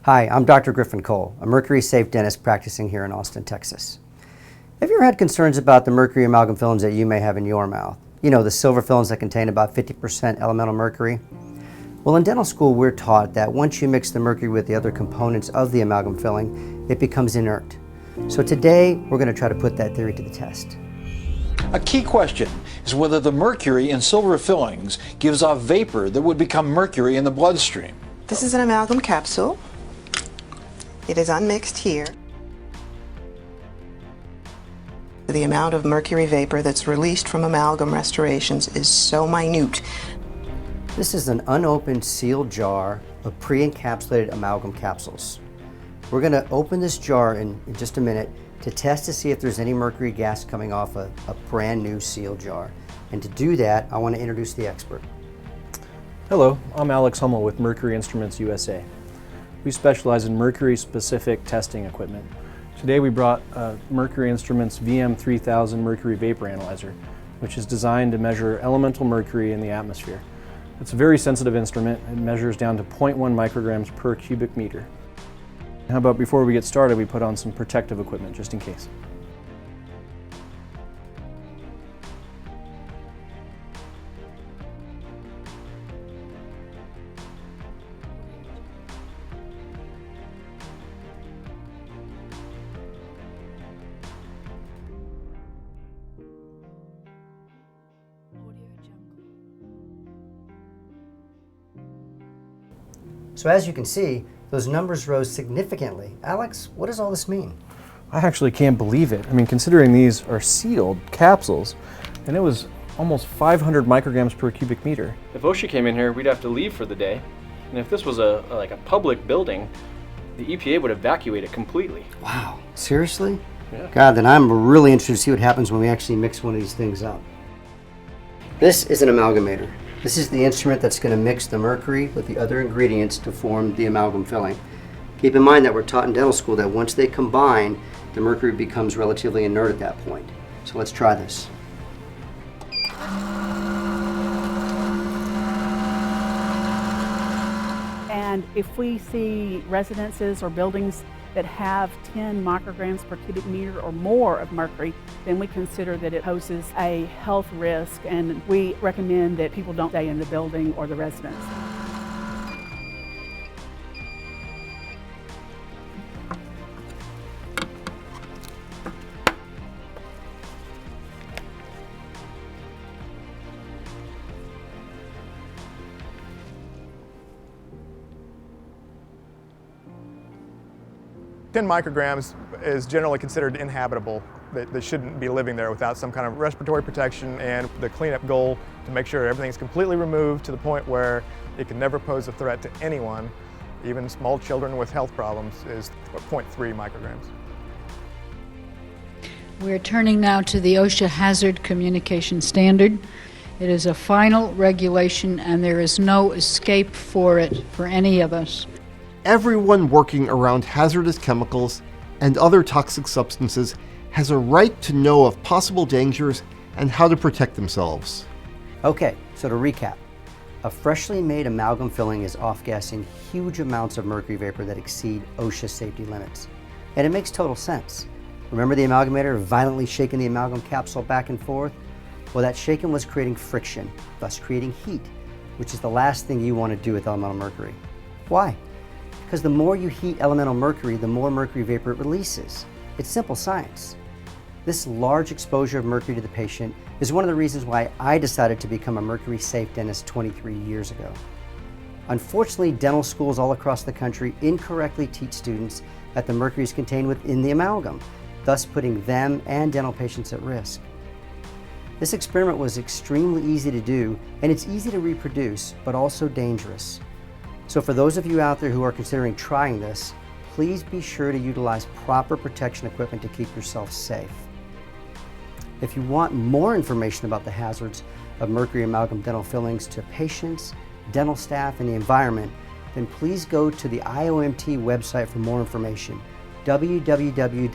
Hi, I'm Dr. Griffin Cole, a mercury-safe dentist practicing here in Austin, Texas. Have you ever had concerns about the mercury amalgam fillings that you may have in your mouth? You know, the silver fillings that contain about 50% elemental mercury? Well, in dental school, we're taught that once you mix the mercury with the other components of the amalgam filling, it becomes inert. So today, we're going to try to put that theory to the test. A key question is whether the mercury in silver fillings gives off vapor that would become mercury in the bloodstream. This is an amalgam capsule. It is unmixed here. The amount of mercury vapor that's released from amalgam restorations is so minute. This is an unopened sealed jar of pre-encapsulated amalgam capsules. We're going to open this jar in just a minute to test to see if there's any mercury gas coming off a brand new sealed jar. And to do that, I want to introduce the expert. Hello, I'm Alex Hummel with Mercury Instruments USA. We specialize in mercury-specific testing equipment. Today we brought Mercury Instruments VM3000 Mercury Vapor Analyzer, which is designed to measure elemental mercury in the atmosphere. It's a very sensitive instrument. It measures down to 0.1 micrograms per cubic meter. How about before we get started, we put on some protective equipment just in case. So as you can see, those numbers rose significantly. Alex, what does all this mean? I actually can't believe it. I mean, considering these are sealed capsules, and it was almost 500 micrograms per cubic meter. If OSHA came in here, we'd have to leave for the day. And if this was like a public building, the EPA would evacuate it completely. Wow, seriously? Yeah. God, then I'm really interested to see what happens when we actually mix one of these things up. This is an amalgamator. This is the instrument that's going to mix the mercury with the other ingredients to form the amalgam filling. Keep in mind that we're taught in dental school that once they combine, the mercury becomes relatively inert at that point. So let's try this. And if we see residences or buildings that have 10 micrograms per cubic meter or more of mercury, then we consider that it poses a health risk, and we recommend that people don't stay in the building or the residence. Ten micrograms is generally considered inhabitable. They shouldn't be living there without some kind of respiratory protection, and the cleanup goal to make sure everything's completely removed to the point where it can never pose a threat to anyone, even small children with health problems, is 0.3 micrograms. We're turning now to the OSHA Hazard Communication Standard. It is a final regulation and there is no escape for it for any of us. Everyone working around hazardous chemicals and other toxic substances has a right to know of possible dangers and how to protect themselves. Okay, so to recap, a freshly made amalgam filling is off-gassing huge amounts of mercury vapor that exceed OSHA safety limits. And it makes total sense. Remember the amalgamator violently shaking the amalgam capsule back and forth? Well, that shaking was creating friction, thus creating heat, which is the last thing you want to do with elemental mercury. Why? Because the more you heat elemental mercury, the more mercury vapor it releases. It's simple science. This large exposure of mercury to the patient is one of the reasons why I decided to become a mercury-safe dentist 23 years ago. Unfortunately, dental schools all across the country incorrectly teach students that the mercury is contained within the amalgam, thus putting them and dental patients at risk. This experiment was extremely easy to do, and it's easy to reproduce, but also dangerous. So for those of you out there who are considering trying this, please be sure to utilize proper protection equipment to keep yourself safe. If you want more information about the hazards of mercury amalgam dental fillings to patients, dental staff, and the environment, then please go to the IOMT website for more information, www.iaomt.org.